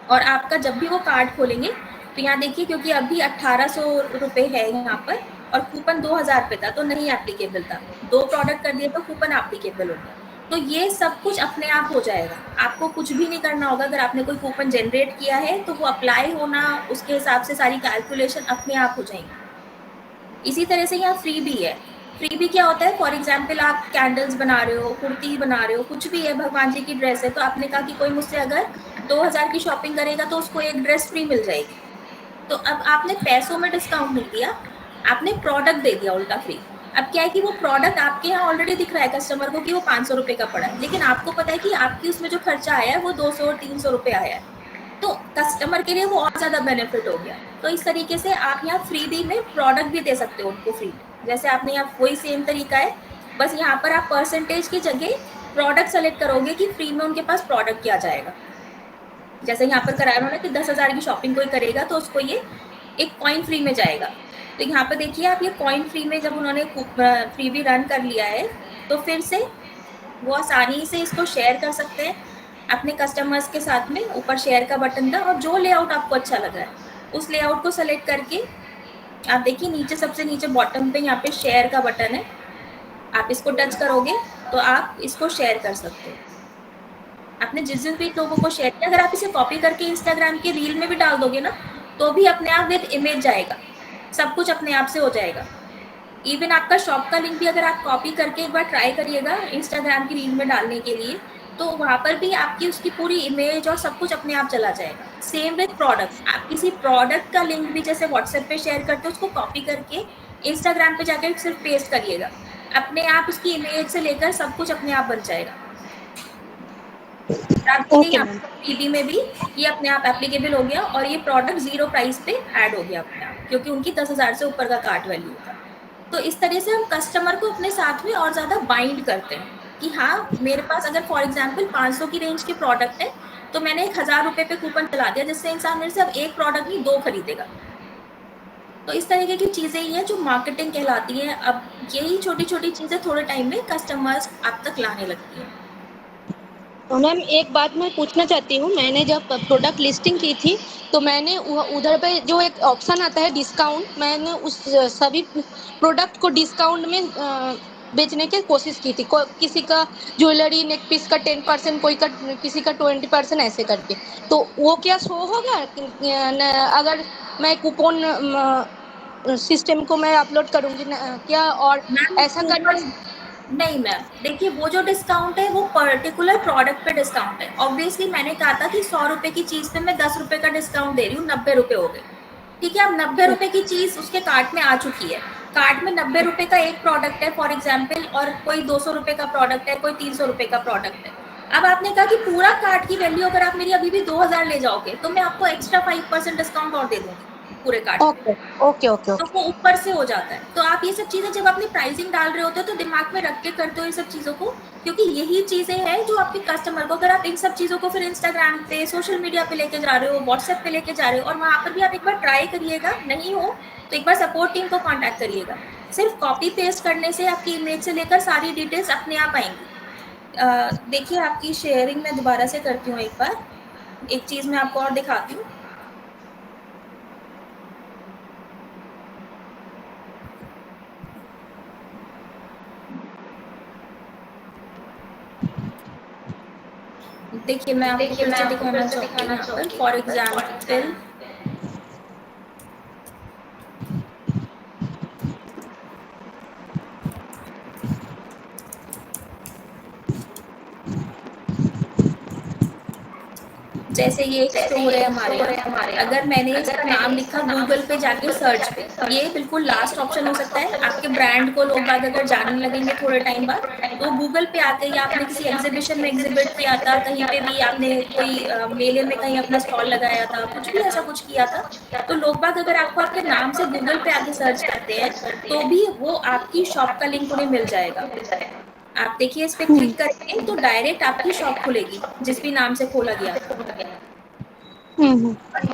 और आपका जब भी वो कार्ड खोलेंगे तो यहाँ देखिए, क्योंकि अभी 1800 रुपये है यहाँ पर और कूपन 2000 पे था तो नहीं एप्लीकेबल था, 2 प्रोडक्ट कर दिए तो कूपन एप्लीकेबल हो गया। तो ये सब कुछ अपने आप हो जाएगा, आपको कुछ भी नहीं करना होगा। अगर आपने कोई कूपन जनरेट किया है तो वो अप्लाई होना, उसके हिसाब से सारी कैलकुलेशन अपने आप हो जाएंगी। इसी तरह से यहाँ फ्री भी है। फ्री भी क्या होता है, फॉर एग्जाम्पल आप कैंडल्स बना रहे हो, कुर्ती बना रहे हो, कुछ भी है, भगवान जी की ड्रेस है, तो आपने कहा कि कोई मुझसे अगर 2000 की शॉपिंग करेगा तो उसको एक ड्रेस फ्री मिल जाएगी। तो अब आपने पैसों में डिस्काउंट नहीं दिया, आपने प्रोडक्ट दे दिया उल्टा फ्री। अब क्या है कि वो प्रोडक्ट आपके यहाँ ऑलरेडी दिख रहा है कस्टमर को कि वो 500 रुपए का पड़ा है, लेकिन आपको पता है कि आपकी उसमें जो खर्चा आया है वो 200 और 300 रुपए आया है, तो कस्टमर के लिए वो और ज्यादा बेनिफिट हो गया। तो इस तरीके से आप यहाँ फ्रीबी में प्रोडक्ट भी दे सकते हो उनको फ्री में। जैसे आपने यहाँ वही सेम तरीका है, बस यहाँ पर आप परसेंटेज की जगह प्रोडक्ट सेलेक्ट करोगे कि फ्री में उनके पास प्रोडक्ट क्या जाएगा। जैसे यहाँ पर कराया उन्होंने कि 10,000 की शॉपिंग कोई करेगा तो उसको ये एक कॉइन फ्री में जाएगा। तो यहाँ पर देखिए आप, ये कॉइन फ्री में जब उन्होंने फ्री भी रन कर लिया है तो फिर से वो आसानी से इसको शेयर कर सकते हैं अपने कस्टमर्स के साथ में। ऊपर शेयर का बटन था, और जो लेआउट आपको अच्छा लग रहा है उस लेआउट को सेलेक्ट करके आप देखिए नीचे, सबसे नीचे बॉटम पे यहाँ पे शेयर का बटन है, आप इसको टच करोगे तो आप इसको शेयर कर सकते हो। आपने जिस जिन भी लोगों को शेयर किया, अगर आप इसे कॉपी करके इंस्टाग्राम के रील में भी डाल दोगे ना तो भी अपने आप विद इमेज जाएगा, सब कुछ अपने आप से हो जाएगा। इवन आपका शॉप का लिंक भी अगर आप कॉपी करके एक बार ट्राई करिएगा इंस्टाग्राम की रील में डालने के लिए, तो वहां पर भी आपकी उसकी पूरी इमेज और सब कुछ अपने आप चला जाएगा। सेम विद प्रोडक्ट, आप किसी प्रोडक्ट का लिंक भी जैसे व्हाट्सएप पे शेयर करते हो, उसको कॉपी करके इंस्टाग्राम पे जाकर सिर्फ पेस्ट करिएगा, अपने आप उसकी इमेज से लेकर सब कुछ अपने आप बन जाएगा। आप देखिए ओके यहाँ मैम। टीवी में भी ये अपने आप एप्लीकेबल हो गया, और ये प्रोडक्ट 0 प्राइस पे ऐड हो गया अपने आप, क्योंकि उनकी 10,000 से ऊपर का कार्ट वैल्यू था। तो इस तरह से हम कस्टमर को अपने साथ में और ज्यादा बाइंड करते हैं कि हाँ, मेरे पास अगर फॉर एग्जाम्पल 500 की रेंज के प्रोडक्ट है तो मैंने 1,000 रुपए पे कूपन चला दिया, जिससे इंसान मेरे से अब एक प्रोडक्ट नहीं 2 खरीदेगा। तो इस तरीके की चीजें ही हैं जो मार्केटिंग कहलाती है। अब यही छोटी छोटी चीजें थोड़े टाइम में कस्टमर्स आप तक लाने लगती हैं। तो मैम एक बात मैं पूछना चाहती हूँ, मैंने जब प्रोडक्ट लिस्टिंग की थी तो मैंने उधर पे जो एक ऑप्शन आता है डिस्काउंट, मैंने उस सभी प्रोडक्ट को डिस्काउंट में बेचने की कोशिश की थी। किसी का ज्वेलरी नेक पीस का 10%, कोई का किसी का 20% ऐसे करके। तो वो क्या शो होगा अगर मैं कूपन सिस्टम को मैं अपलोड करूंगी क्या, और मैम ऐसा करने कूपन नहीं मैम, देखिए वो जो डिस्काउंट है वो पर्टिकुलर प्रोडक्ट पे डिस्काउंट है। ऑब्वियसली मैंने कहा था कि 100 रुपए की चीज पे मैं 10 रुपए का डिस्काउंट दे रही हूँ, 90 रुपए हो गए। ठीक है, अब 90 रुपए की चीज उसके कार्ट में आ चुकी है, कार्ट में 90 रुपए का एक प्रोडक्ट है फॉर एग्जाम्पल, और कोई 200 रुपए का प्रोडक्ट है, कोई 300 रुपए का प्रोडक्ट है। अब आपने कहा कि पूरा कार्ट की वैल्यू अगर आप मेरी अभी भी 2000 ले जाओगे तो मैं आपको एक्स्ट्रा 5% डिस्काउंट और दे दूंगी पूरे कार्ट पे। ओके ओके ओके तो ओके। वो ऊपर से हो जाता है। तो आप ये सब चीजें जब अपनी प्राइसिंग डाल रहे होते हो तो दिमाग में रख के करते हो ये सब चीजों को, क्योंकि यही चीजें हैं जो आपके कस्टमर को, अगर आप इन सब चीजों को फिर इंस्टाग्राम पे, सोशल मीडिया पे लेके जा रहे हो, व्हाट्सएप पे लेके जा रहे हो, और वहां पर भी आप एक बार ट्राई करिएगा, नहीं हो तो एक बार सपोर्ट टीम को कॉन्टैक्ट करिएगा। सिर्फ कॉपी पेस्ट करने से आपकी इमेज से लेकर सारी डिटेल्स अपने आप आएंगी। देखिए आपकी शेयरिंग में दोबारा से करती हूँ एक बार, एक चीज मैं आपको और दिखाती हूँ। देखिए मैं आपको फिर से दिखाना चाहूंगी यहाँ पर, फॉर एग्जाम्पल जैसे ये एक स्टोर है हमारे यहाँ, अगर मैंने इसका नाम लिखा गूगल पे जाके सर्च पे, ये बिल्कुल लास्ट ऑप्शन हो सकता है। आपके ब्रांड को लोग बाग अगर जानने लगेंगे थोड़े टाइम बाद, तो गूगल पे आते ही आपने किसी एग्जीबिशन में एग्जिबिट किया था, कहीं पे भी आपने कोई मेले में कहीं अपना स्टॉल लगाया था, कुछ भी ऐसा कुछ किया था, तो लोग बाग अगर आपको आपके नाम से गूगल पे आके सर्च करते हैं तो भी वो आपकी शॉप का लिंक उन्हें मिल जाएगा। आप देखिए इस पे क्लिक करेंगे तो डायरेक्ट आपकी शॉप खुलेगी जिस भी नाम से खोला गया था।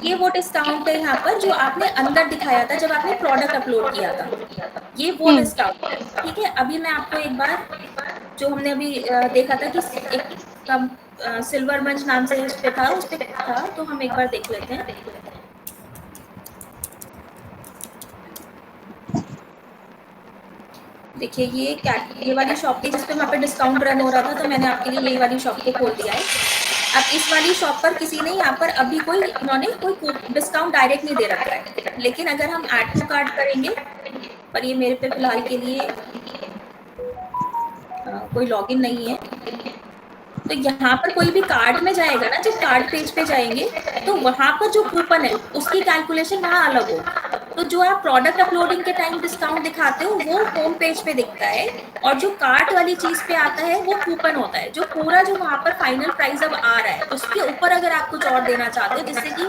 ये वो डिस्काउंट है यहाँ पर जो आपने अंदर दिखाया था जब आपने प्रोडक्ट अपलोड किया था, ये वो डिस्काउंट है। ठीक है, अभी मैं आपको एक बार जो हमने अभी देखा था कि एक कम सिल्वर मंच नाम से उस पे था, तो हम एक बार देख लेते हैं। देखिए ये वाली शॉप थी जिस पे वहाँ पे डिस्काउंट रन हो रहा था, तो मैंने आपके लिए यही वाली शॉप को खोल दिया है। अब इस वाली शॉप पर किसी ने यहाँ पर अभी इन्होंने कोई डिस्काउंट डायरेक्ट नहीं दे रखा है, लेकिन अगर हम ऐड टू कार्ट करेंगे, पर ये मेरे पे फिलहाल के लिए कोई लॉगिन नहीं है, तो यहाँ पर कोई भी कार्ट में जाएगा ना, जब कार्ट पेज पे जाएंगे तो वहां पर जो कूपन है उसकी कैलकुलेशन वहां अलग होगी। तो जो आप प्रोडक्ट अपलोडिंग के टाइम डिस्काउंट दिखाते हो वो होम पेज पे दिखता है, और जो कार्ट वाली चीज पे आता है वो कूपन होता है। जो पूरा जो वहां पर फाइनल प्राइस अब आ रहा है उसके ऊपर अगर आप कुछ और देना चाहते हो, जिससे कि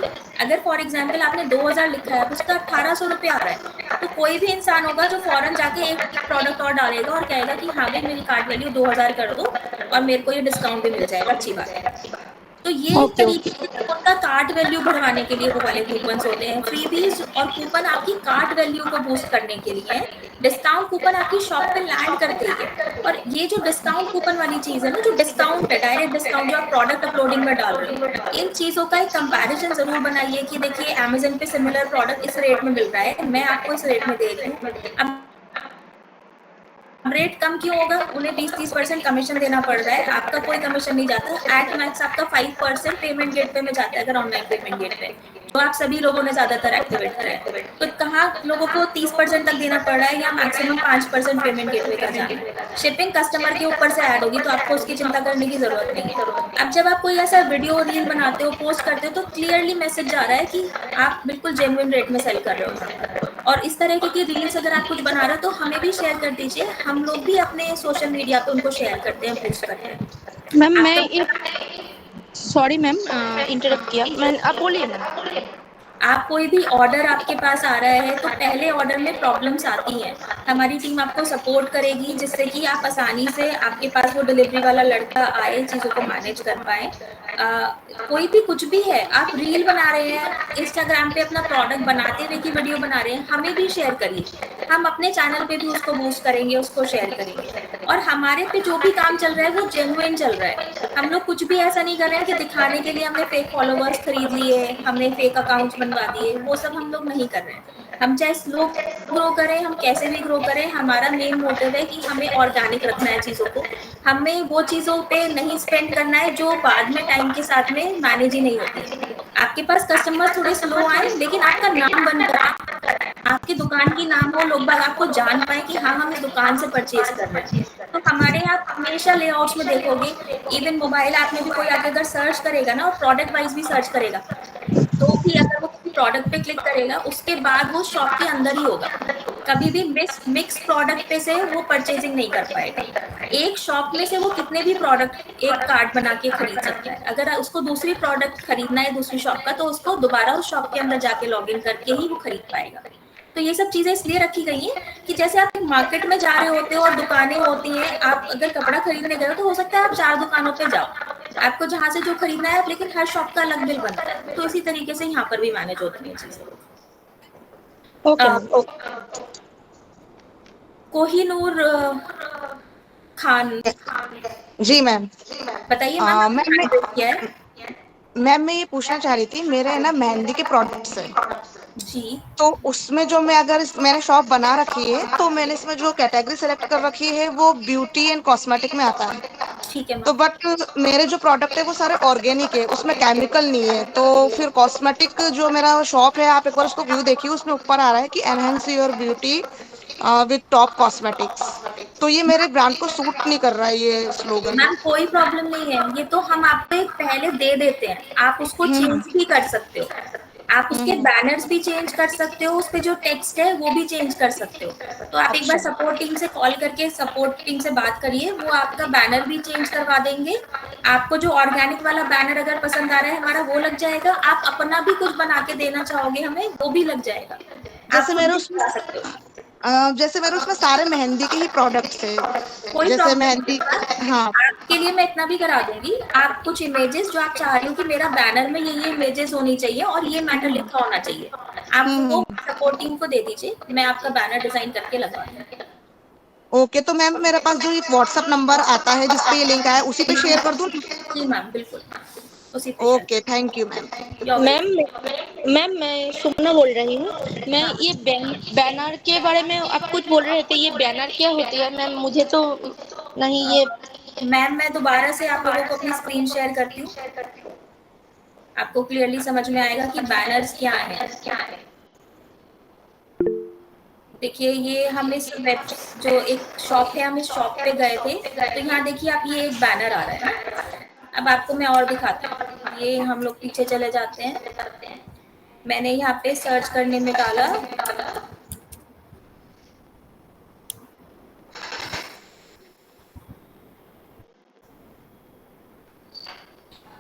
अगर फॉर एग्जाम्पल आपने 2000 लिखा है, उसका 1800 रुपये आ रहा है, तो कोई भी इंसान होगा जो फौरन जाके एक प्रोडक्ट और डालेगा और कहेगा कि हाँ भाई मेरी कार्ट वैल्यू 2000 कर दो और मेरे को ये डिस्काउंट भी मिल जाएगा, अच्छी बात है। तो ये एक ओके तरीके ओके। से उनका कार्ट वैल्यू बढ़ाने के लिए वो वाले कूपन होते हैं। फ्रीबीज और कूपन आपकी कार्ट वैल्यू को बूस्ट करने के लिए है। डिस्काउंट कूपन आपकी शॉप पे लैंड करते ही है। और ये जो डिस्काउंट कूपन वाली चीज है ना, जो डिस्काउंट है, डायरेक्ट डिस्काउंट जो आप प्रोडक्ट अपलोडिंग में डाल रहे हो, इन चीजों का एक कंपैरिजन जरूर बनाइए कि देखिए अमेजन पे सिमिलर प्रोडक्ट इस रेट में मिल रहा है, मैं आपको इस रेट में दे रही हूँ। अब रेट कम क्यों होगा? उन्हें 20-30% कमीशन देना पड़ रहा है, आपका कोई कमीशन नहीं जाता। एट मैक्स आपका 5% पेमेंट गेटवे में जाता है, अगर ऑनलाइन पेमेंट गेटवे तो आप सभी लोगों ने ज्यादातर एक्टिवेट करा है। तो कहाँ लोगों को 30% तक देना पड़ रहा है, या मैक्सिमम 5% पेमेंट गेटवे का जाना है। शिपिंग कस्टमर के ऊपर से ऐड होगी, तो आपको उसकी चिंता करने की जरूरत नहीं है। अब जब आप कोई ऐसा वीडियो रील बनाते हो, पोस्ट करते हो, तो क्लियरली मैसेज जा रहा है कि आप बिल्कुल जेन्युइन रेट में सेल कर रहे हो। और इस तरह की रील्स अगर आप कुछ बना रहे हो तो हमें भी शेयर कर दीजिए, हम लोग भी अपने सोशल मीडिया पे उनको शेयर करते हैं, पोस्ट करते हैं। मैम मैं आपका एक सॉरी मैम, इंटरप्ट किया। मैं आप बोलिए मैम। आप कोई भी ऑर्डर आपके पास आ रहा है तो पहले ऑर्डर में प्रॉब्लम्स आती हैं, हमारी टीम आपको सपोर्ट करेगी, जिससे कि आप आसानी से आपके पास वो डिलीवरी वाला लड़का आए, चीज़ों को मैनेज कर पाए। कोई भी कुछ भी है, आप रील बना रहे हैं, इंस्टाग्राम पे अपना प्रोडक्ट बनाते हुए की वीडियो बना रहे हैं, हमें भी शेयर करिए, हम अपने चैनल पे भी उसको बूस्ट करेंगे, उसको शेयर करेंगे। और हमारे पे जो भी काम चल रहा है वो जेन्युइन चल रहा है, हम लोग कुछ भी ऐसा नहीं कर रहे हैं कि दिखाने के लिए हमने फेक फॉलोवर्स खरीद लिए, हमने फेक अकाउंट्स बनवा दिए, वो सब हम लोग नहीं कर रहे हैं। हम चाहे स्लो ग्रो करें, हम कैसे भी ग्रो करें, हमारा मेन मोटिव है कि हमें ऑर्गेनिक रखना है चीज़ों को, हमें वो चीज़ों पे नहीं स्पेंड करना है जो बाद में टाइम के साथ में मैनेज ही नहीं होती है। आपके पास कस्टमर थोड़े स्लो आए, लेकिन आपका नाम बनकर आए, आपकी दुकान की नाम हो, लोग बाग आपको जान पाए कि हाँ हम इस दुकान से परचेज कर रहे हैं। तो हमारे यहाँ हमेशा लेआउट्स में देखोगे, इवन मोबाइल ऐप में भी कोई आके अगर सर्च करेगा ना और प्रोडक्ट वाइज भी सर्च करेगा, तो भी अगर वो किसी प्रोडक्ट पे क्लिक करेगा उसके बाद वो शॉप के अंदर ही होगा, कभी भी मिक्स प्रोडक्ट पे से वो परचेजिंग नहीं कर पाएगा। एक शॉप में से वो कितने भी प्रोडक्ट एक कार्ट बना के खरीद सकता है, अगर उसको दूसरी प्रोडक्ट खरीदना है दूसरी शॉप का, तो उसको दोबारा उस शॉप के अंदर जाके लॉग इन करके ही वो खरीद पाएगा। तो ये सब चीजें इसलिए रखी गई हैं कि जैसे आप मार्केट में जा रहे होते हो और दुकानें होती हैं, आप अगर कपड़ा खरीदने गए हो तो हो सकता है आप 4 दुकानों पे जाओ, आपको जहां से जो खरीदना है, लेकिन हर शॉप का अलग बिल बनता है। तो इसी तरीके से यहाँ पर भी मैनेज होती है चीजें। Okay ma'am. कोहिनूर खान, जी मैम। बताइए मैम, मैम आपने मैं एड्रेस क्या है? मैं ये पूछना चाह रही थी, मेरे है ना मेहंदी के प्रोडक्ट्स है, जी तो उसमें जो मैं अगर मैंने शॉप बना रखी है, तो मैंने इसमें जो कैटेगरी सेलेक्ट कर रखी है वो ब्यूटी एंड कॉस्मेटिक में आता है। ठीक है तो मैम। बट मेरे जो प्रोडक्ट है वो सारे ऑर्गेनिक है, उसमें केमिकल नहीं है। तो फिर कॉस्मेटिक जो मेरा शॉप है, आप एक बार उसको व्यू देखिए, उसमें ऊपर आ रहा है कि enhance your beauty with top cosmetics. तो ये मेरे ब्रांड को सूट नहीं कर रहा है ये स्लोगन। मैम कोई प्रॉब्लम नहीं है, ये तो हम आपको एक पहले दे देते हैं, आप उसको हम्म चेंज भी कर सकते हो, आप उसके हम्म। बैनर्स भी चेंज कर सकते हो, उस पे जो टेक्स्ट है वो भी चेंज कर सकते हो। तो आप एक बार अच्छा। सपोर्ट टीम से कॉल करके सपोर्ट टीम से बात करिए, वो आपका बैनर भी चेंज करवा देंगे। आपको जो ऑर्गेनिक वाला बैनर अगर पसंद आ रहा है हमारा, वो लग जाएगा। आप अपना भी कुछ बना के देना चाहोगे हमें, वो भी लग जाएगा, आप जैसे कुछ मेरे भी उसमें बता सकते हो। जैसे मेरे उसमें सारे मेहंदी के ही प्रोडक्ट्स है, कोई जैसे प्रॉब्लम नहीं मेहंदी। है, हाँ। आपके लिए मैं इतना भी करा दूंगी। आप कुछ इमेजेस जो आप चाह रही हो कि मेरा बैनर में ये इमेजेस होनी चाहिए और ये मैटर लिखा होना चाहिए, आप वो हम्म। सपोर्ट टीम को दे दीजिए, मैं आपका बैनर डिजाइन करके लगवा दूंगी। ओके, तो मैम मेरे पास जो ये व्हाट्सएप नंबर आता है जिसपे ये लिंक आया है, उसी पे शेयर कर दूँ ना? जी मैम बिल्कुल। उसी पे चल। Okay, thank you ma'am. Ma'am ma'am मैं सुमना बोल रही हूँ। मैं ये बैनर के बारे में आप कुछ बोल रहे थे, ये बैनर क्या होती है मैम? मुझे तो नहीं ये। मैम मैं दोबारा से आप लोगों को अपनी स्क्रीन शेयर करती हूँ, आपको क्लियरली समझ में आएगा कि बैनर्स क्या हैं। देखिए ये हम इस वेब जो एक शॉप है, हम इस शॉप पे गए थे, तो यहाँ देखिए आप, ये एक बैनर आ रहा है। अब आपको मैं और दिखाती हूँ, ये हम लोग पीछे चले जाते हैं। मैंने यहाँ पे सर्च करने में डाला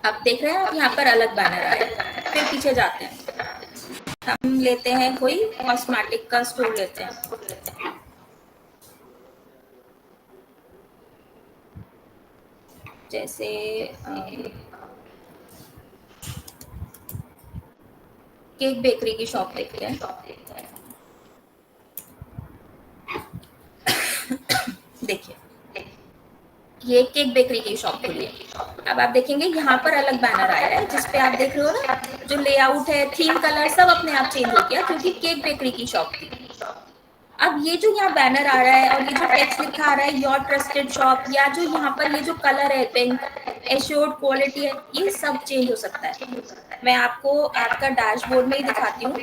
आप देख रहे हैं, आप यहाँ पर अलग बैनर आया। फिर पीछे जाते हैं, हम लेते हैं कोई कॉस्मेटिक का स्टोर लेते हैं। जैसे केक बेकरी की शॉप देखते हैं। देखिए ये केक बेकरी की शॉप खुली है। अब आप देखेंगे यहाँ पर अलग बैनर आया है, जिसपे आप देख रहे हो ना, जो लेआउट है, थीम, कलर सब अपने आप चेंज हो गया, क्योंकि केक बेकरी की शॉप थी। अब ये जो यहाँ बैनर आ रहा है और ये जो टेक्स्ट लिखा आ रहा है, योर ट्रस्टेड शॉप, या जो यहाँ पर ये जो कलर है पिंक, एश्योर्ड क्वालिटी है, ये सब चेंज हो सकता है। मैं आपको आपका डैशबोर्ड में ही दिखाती हूँ।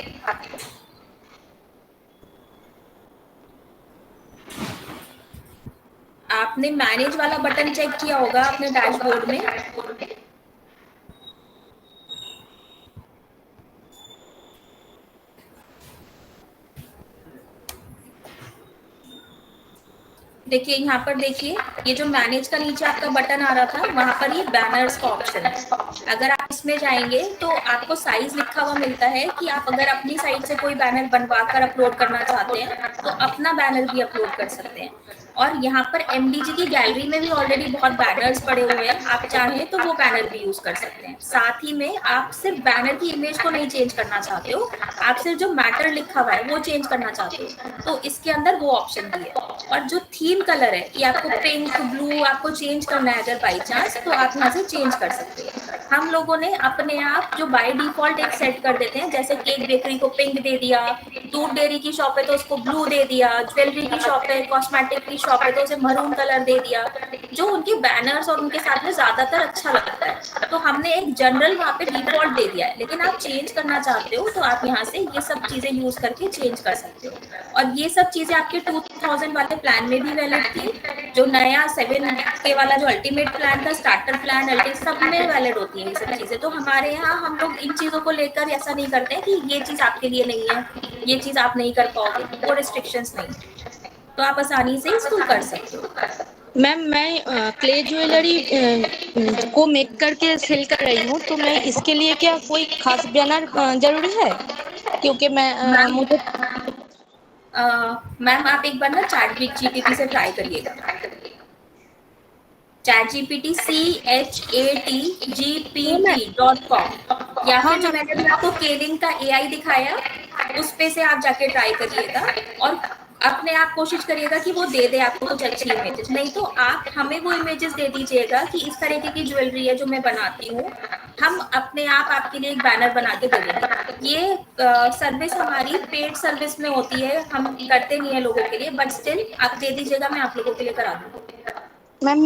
आपने मैनेज वाला बटन चेक किया होगा अपने डैशबोर्ड में। देखिए यहाँ पर देखिए, ये जो मैनेज का नीचे आपका बटन आ रहा था, वहां पर ये बैनर्स का ऑप्शन है। अगर आप इसमें जाएंगे तो आपको साइज लिखा हुआ मिलता है कि आप अगर अपनी साइड से कोई बैनर बनवा कर अपलोड करना चाहते हैं तो अपना बैनर भी अपलोड कर सकते हैं। और यहाँ पर एमडीजी की गैलरी में भी ऑलरेडी बहुत बैनर्स पड़े हुए हैं, आप चाहें तो वो बैनर भी यूज कर सकते हैं। साथ ही में आप सिर्फ बैनर की इमेज को नहीं चेंज करना चाहते हो, आप सिर्फ जो मैटर लिखा हुआ है वो चेंज करना चाहते हो, तो इसके अंदर वो ऑप्शन भी है। और जो थीम कलर है, ये आपको पिंक, ब्लू आपको चेंज करना है अगर बाई चांस, तो आप यहाँ से चेंज कर सकते हो। हम लोगों ने अपने आप जो बाय डिफॉल्ट एक सेट कर देते हैं, जैसे केक बेकरी को पिंक दे दिया, दूध डेयरी की शॉप है तो उसको ब्लू दे दिया, ज्वेलरी की शॉप है, कॉस्मेटिक की शॉप है तो उसे मरून कलर दे दिया, जो उनके बैनर्स और उनके साथ में ज्यादातर अच्छा लगता है। तो हमने एक जनरल वहाँ पे डिफॉल्ट दे दिया है, लेकिन आप चेंज करना चाहते हो तो आप यहाँ से ये सब चीजें यूज करके चेंज कर सकते हो। और ये सब चीजें आपके 2000 वाले प्लान में भी वैलिड थी। जो नया 7K वाला जो अल्टीमेट प्लान था, स्टार्टर प्लान, अल्टीमेट, सब में वैलिड होती है ये सब चीजें। तो हमारे यहाँ हम लोग इन चीजों को लेकर ऐसा नहीं करते हैं कि ये चीज आपके लिए नहीं है, ये चीज आप नहीं कर पाओगे, वो रिस्ट्रिक्शंस नहीं है, तो आप आसानी से इसको कर सकते हो। मैम मैं क्ले ज्वेलरी को मेक करके सेल कर रही हूँ, तो मैं इसके लिए क्या कोई खास बैनर जरूरी है? क्योंकि मैं मुझे मैम आप एक बार ना चैट जीपीटी से ट्राई करिएगा। ChatGPT ChatGPT.com, या फिर जो मैंने अभी आपको केलिंग का AI दिखाया, उस पे से आप जाके ट्राई करिएगा और अपने आप कोशिश करिएगा कि वो दे दे आपको कुछ अच्छी इमेजेस। नहीं तो आप हमें वो इमेजेस दे दीजिएगा कि इस तरीके की ज्वेलरी है जो मैं बनाती हूँ, हम अपने आप आपके लिए एक बैनर बना के दे देंगे। ये सर्विस हमारी पेड सर्विस में होती है, हम करते नहीं है लोगों के लिए, बट स्टिल आप दे दीजिएगा, मैं आप लोगों के लिए करा दूंगी। मैम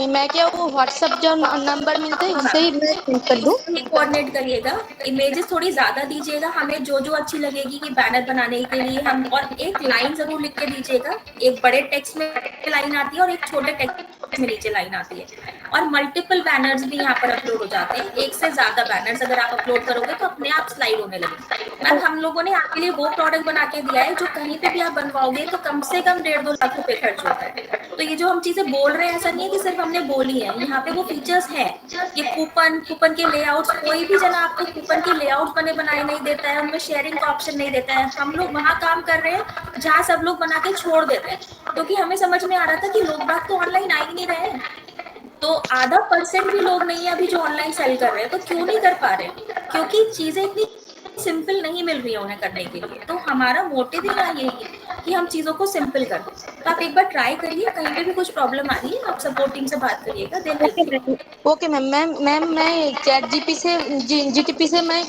मैं क्या वो व्हाट्सएप जो नंबर मिलते हैं उससे ही मैं सेंड कर दूँ? कोऑर्डिनेट करिएगा, इमेजेस थोड़ी ज्यादा दीजिएगा, हमें जो जो अच्छी लगेगी कि बैनर बनाने के लिए हम, और एक लाइन जरूर लिख के दीजिएगा। एक बड़े टेक्स्ट में लाइन आती है और एक छोटे टेक्स्ट में नीचे लाइन आती है, और मल्टीपल बैनर्स भी यहाँ पर अपलोड हो जाते हैं। एक से ज्यादा बैनर्स अगर आप अपलोड करोगे तो अपने आप स्लाइड होने लगेंगे। मैम हम लोगों ने आपके लिए वो प्रोडक्ट बना के दिया है जो कहीं पे भी आप बनवाओगे तो कम से कम 1.5-2 लाख रुपए खर्च होता है। तो ये जो हम चीजें बोल रहे हैं, ऐसा नहीं है कि सिर्फ हमने बोली है, यहाँ पे वो फीचर्स हैं। ये कूपन के लेआउट्स, कोई भी जना आपको कूपन के लेआउट बने बनाए नहीं देता है, उनमें शेयरिंग का ऑप्शन नहीं देता है। हम लोग वहाँ काम कर रहे हैं जहाँ सब लोग बना के छोड़ देते हैं, क्योंकि हमें समझ में आ रहा था कि लोग बात तो ऑनलाइन आ ही नहीं रहे हैं। तो 0.5% भी लोग नहीं है अभी जो ऑनलाइन सेल कर रहे हैं, तो क्यों नहीं कर पा रहे? क्योंकि चीजें इतनी सिंपल नहीं मिल रही है उन्हें करने के लिए। तो हमारा मोटिव ही यही है कि हम चीज़ों को सिंपल कर दें। तो आप एक बार ट्राई करिए, कहीं पे भी कुछ प्रॉब्लम आ रही है आप सपोर्ट टीम से बात करिएगा, they help you. Okay ma'am. Ma'am मैं चैट जीटीपी से मैं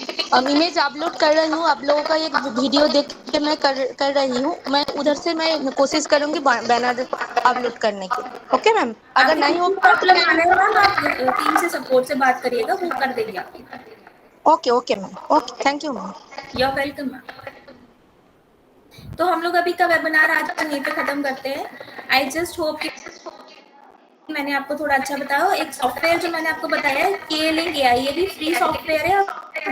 इमेज अपलोड कर रही हूँ। आप लोगों का एक वीडियो देख के मैं कर रही हूँ। मैं उधर से मैं कोशिश करूंगी बैनर अपलोड करने की। ओके मैम, अगर आपको नहीं कुछ हो भी पाया तो प्रॉब्लम आ मैं। रहा है मैम, आप टीम से सपोर्ट से बात करिएगा, वो कर देंगे आपको। Okay okay ma'am, okay, thank you ma'am. You are welcome ma'am. तो हम लोग अभी का वेबिनार आज यहीं पे खत्म करते हैं। आई जस्ट होप कि मैंने आपको थोड़ा अच्छा बताया। एक सॉफ्टवेयर जो मैंने आपको बताया है K-Link AI, ये भी फ्री सॉफ्टवेयर है,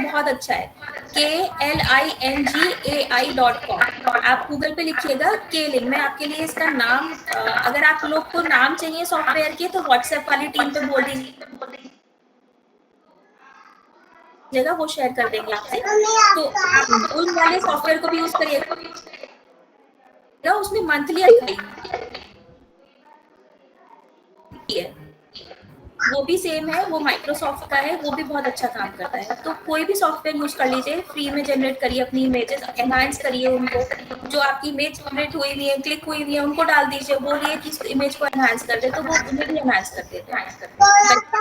बहुत अच्छा है। KLINGAI.com, आप गूगल पे लिखिएगा K-Link। मैं आपके लिए इसका नाम, अगर आप लोग को नाम चाहिए सॉफ्टवेयर के तो व्हाट्सएप वाली टीम पे बोल दीजिएगा, वो शेयर कर देंगे आपसे। तो आप उन वाले सॉफ्टवेयर को भी यूज करिएगा, उसमें मंथली है, वो भी सेम है, वो माइक्रोसॉफ्ट का है, वो भी बहुत अच्छा काम करता है। तो कोई भी सॉफ्टवेयर यूज कर लीजिए, फ्री में जनरेट करिए अपनी इमेजेस, एनहांस करिए उनको। जो आपकी इमेज जनरेट हुई हुई है, क्लिक हुई हुई है, उनको डाल दीजिए, बोलिए कि इस इमेज को एनहांस कर दे, तो वो उन्हें भी एनहांस कर देते हैं।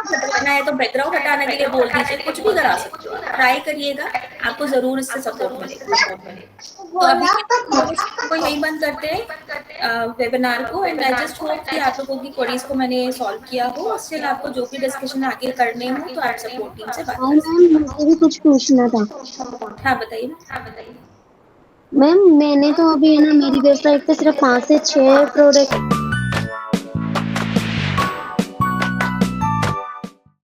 हटाना है तो बैकग्राउंड हटाने के लिए बोल दीजिए, कुछ भी करा सकते हो। ट्राई करिएगा, आपको जरूर इससे सपोर्ट मिलेगा। तो अभी को यही बंद करते हैं वेबिनार को। एंड आई जस्ट होप कि आप लोगों की क्वेरीज को मैंने सॉल्व किया हो। स्टिल आपको जो भी डिस्कशन आगे करने हो तो आप सपोर्ट टीम से बात कर सकते मैम मुझे भी कुछ पूछना था। हैं। हाँ बताइए। मैम मैंने तो अभी है ना मेरी वेबसाइट पे सिर्फ 5 से 6 प्रोडक्ट